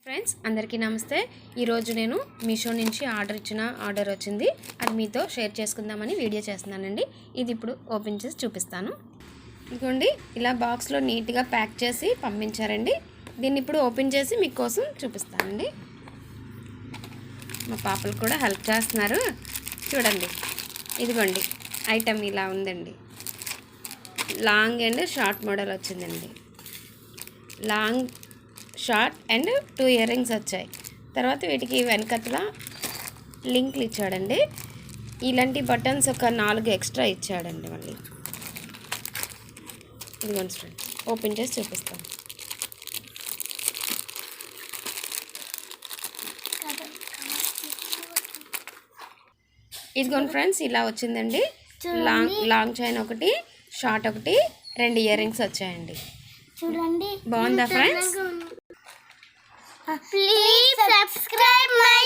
Friends అందరికీ నమస్తే. ఈరోజు నేను మీషో నుంచి ఆర్డర్ వచ్చింది. అది మీతో షేర్ చేసుకుందామని వీడియో చేస్తున్నానండి. ఇది ఇప్పుడు ఓపెన్ చేసి చూపిస్తాను. ఇదిగోండి, ఇలా బాక్స్లో నీట్గా ప్యాక్ చేసి పంపించారండి. దీన్ని ఇప్పుడు ఓపెన్ చేసి మీకోసం చూపిస్తానండి. మా పాపలు కూడా హెల్ప్ చేస్తున్నారు. చూడండి, ఇదిగోండి ఐటమ్ ఇలా ఉందండి. లాంగ్ అండ్ షార్ట్ మోడల్ వచ్చిందండి. Long, short and 2 ear rings వచ్చాయి. తర్వాత వీటికి వెనకతల లింక్లు ఇచ్చాడండి. ఇలాంటి బటన్స్ ఒక 4 ఎక్స్ట్రా ఇచ్చాడండి. మళ్ళీ ఇదిగోండి ఫ్రెండ్స్, ఓపెన్ చేసి చూపిస్తాను. ఇదిగోండి ఫ్రెండ్స్, ఇలా వచ్చిందండి. లాంగ్ చైన్ ఒకటి, షార్ట్ ఒకటి, 2 ఇయర్ రింగ్స్ వచ్చాయండి. చూడండి, బాగుందా ఫ్రెండ్స్? Please subscribe my